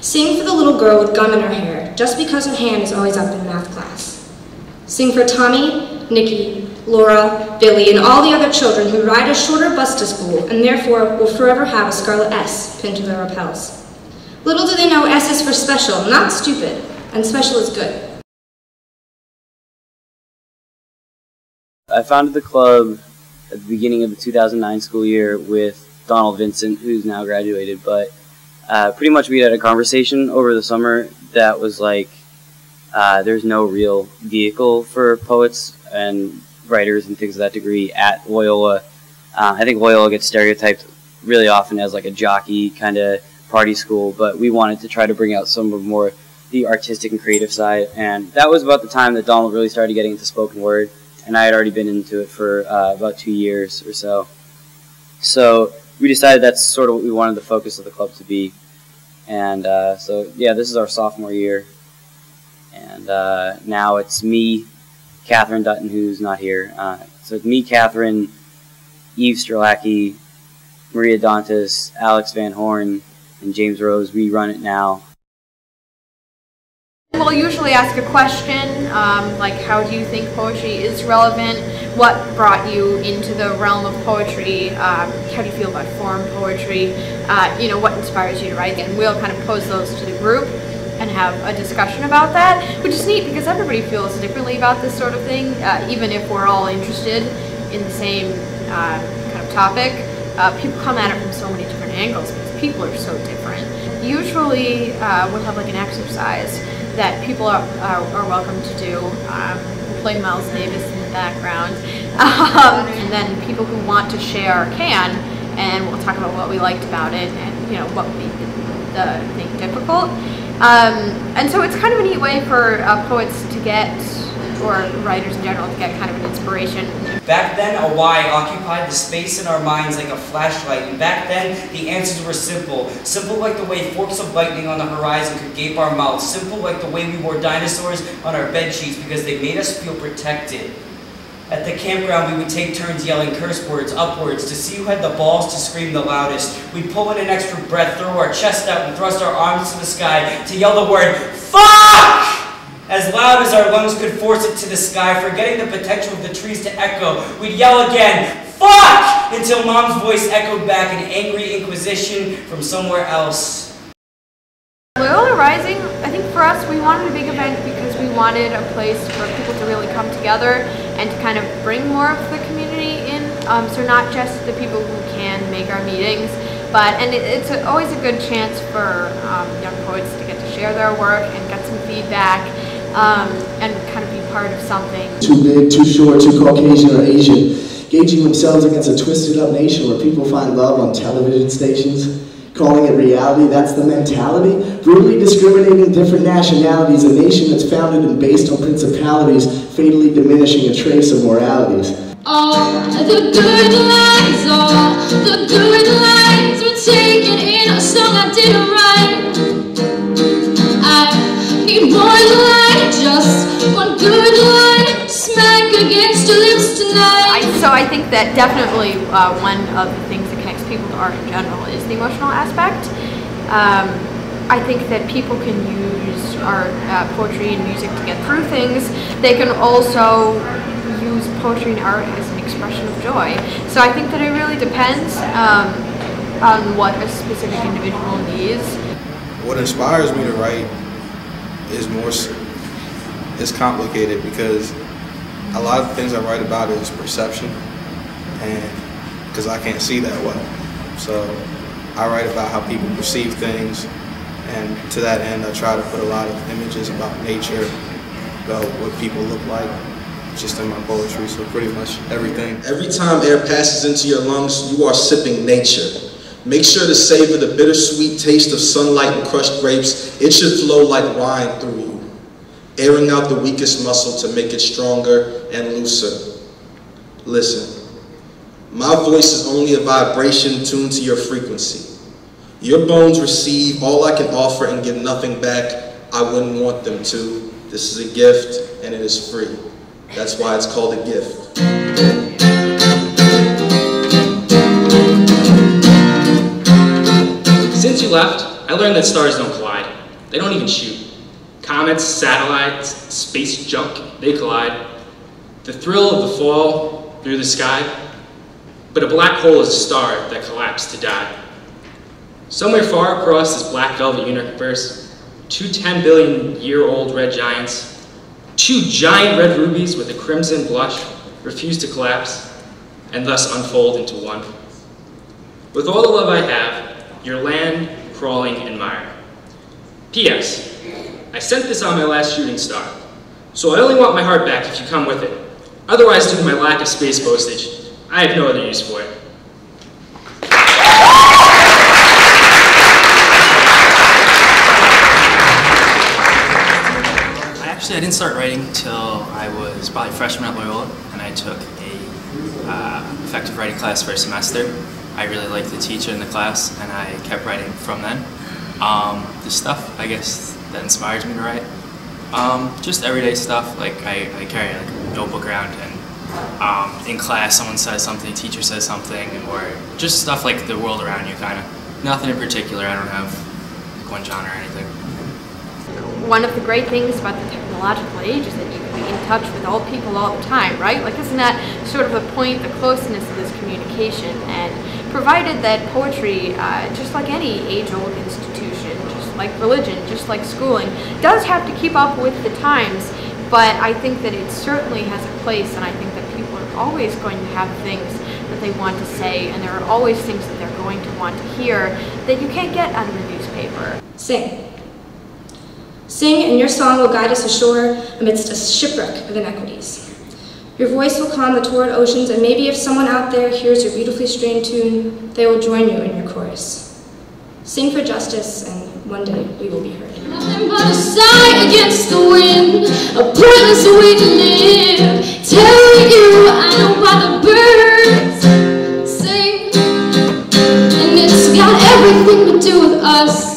Sing for the little girl with gum in her hair, just because her hand is always up in math class. Sing for Tommy, Nikki, Laura, Billy, and all the other children who ride a shorter bus to school and therefore will forever have a scarlet S pinned to their lapels. Little do they know S is for special, not stupid, and special is good. I founded the club at the beginning of the 2009 school year with Donald Vincent, who's now graduated, but pretty much we had a conversation over the summer that was like, there's no real vehicle for poets and writers and things of that degree at Loyola. I think Loyola gets stereotyped really often as like a jockey kind of party school, but we wanted to try to bring out some of more the artistic and creative side, and that was about the time that Donald really started getting into spoken word, and I had already been into it for about 2 years or so. So we decided that's sort of what we wanted the focus of the club to be, and so yeah, this is our sophomore year, and now it's me, Catherine Dutton, who's not here. So it's me, Catherine, Eve Strelacki, Maria Dantas, Alex Van Horn, and James Rose. We run it now. We'll usually ask a question, like how do you think poetry is relevant? What brought you into the realm of poetry? How do you feel about foreign poetry? You know, what inspires you to write? And we'll kind of pose those to the group and have a discussion about that, which is neat because everybody feels differently about this sort of thing, even if we're all interested in the same kind of topic. People come at it from so many different angles because people are so different. Usually we'll have like an exercise that people are welcome to do. We'll play Miles Davis in the background. And then people who want to share can, and we'll talk about what we liked about it and you know what made the thing difficult. And so it's kind of a neat way for poets to get, or writers in general, to get kind of an inspiration. Back then, a why occupied the space in our minds like a flashlight, and back then, the answers were simple. Simple like the way forks of lightning on the horizon could gape our mouths. Simple like the way we wore dinosaurs on our bed sheets because they made us feel protected. At the campground, we would take turns yelling curse words upwards to see who had the balls to scream the loudest. We'd pull in an extra breath, throw our chest out, and thrust our arms to the sky to yell the word, FUCK! As loud as our lungs could force it to the sky, forgetting the potential of the trees to echo. We'd yell again, FUCK! Until Mom's voice echoed back an angry inquisition from somewhere else. Loyola Rising, I think for us, we wanted a big event because we wanted a place for people to really come together and to kind of bring more of the community in. So not just the people who can make our meetings, and it's always a good chance for young poets to get to share their work and get some feedback and kind of be part of something. Too big, too short, too Caucasian or Asian, gauging themselves against a twisted up nation where people find love on television stations. Calling it reality, that's the mentality. Brutally discriminating different nationalities, a nation that's founded and based on principalities, fatally diminishing a trace of moralities. All the good lines, all the good lines were taken in a song I didn't write. I need one line, just one good line, smack against your lips tonight. So I think that definitely one of the things that connects people to art in general is the emotional aspect. I think that people can use art, poetry and music to get through things. They can also use poetry and art as an expression of joy. So I think that it really depends on what a specific individual needs. What inspires me to write is complicated because a lot of the things I write about is perception, and because I can't see that well. So I write about how people perceive things, and to that end I try to put a lot of images about nature, about what people look like, just in my poetry, so pretty much everything. Every time air passes into your lungs, you are sipping nature. Make sure to savor the bittersweet taste of sunlight and crushed grapes. It should flow like wine through you, airing out the weakest muscle to make it stronger and looser. Listen, my voice is only a vibration tuned to your frequency. Your bones receive all I can offer and give nothing back. I wouldn't want them to. This is a gift and it is free. That's why it's called a gift. Since you left, I learned that stars don't collide. They don't even shoot. Comets, satellites, space junk, they collide. The thrill of the fall through the sky. But a black hole is a star that collapsed to die. Somewhere far across this black velvet universe, 2 10-billion-year-old red giants, 2 giant red rubies with a crimson blush refuse to collapse and thus unfold into one. With all the love I have, your land crawling in mire. P.S. I sent this on my last shooting star, so I only want my heart back if you come with it. Otherwise, due to my lack of space postage, I have no other use for it. Actually, I didn't start writing until I was probably a freshman at Loyola, and I took a effective writing class for a semester. I really liked the teacher in the class, and I kept writing from then. The stuff, I guess, that inspires me to write. Just everyday stuff, like I carry like a notebook around, and in class someone says something, teacher says something, or just stuff like the world around you, kind of. Nothing in particular. I don't have one genre or anything. One of the great things about the technological age is that you can be in touch with all people all the time, right? Like, isn't that sort of the point, the closeness of this communication? And provided that poetry, just like any age-old institution, just like religion, just like schooling, does have to keep up with the times, but I think that it certainly has a place, and I think that people are always going to have things that they want to say, and there are always things that they're going to want to hear that you can't get out of a newspaper. Sing. Sing, and your song will guide us ashore amidst a shipwreck of inequities. Your voice will calm the torrid oceans, and maybe if someone out there hears your beautifully strained tune, they will join you in your chorus. Sing for justice, and one day we will be heard. Nothing but a sigh against the wind, a pointless way to live. Telling you I know why the birds sing, and it's got everything to do with us.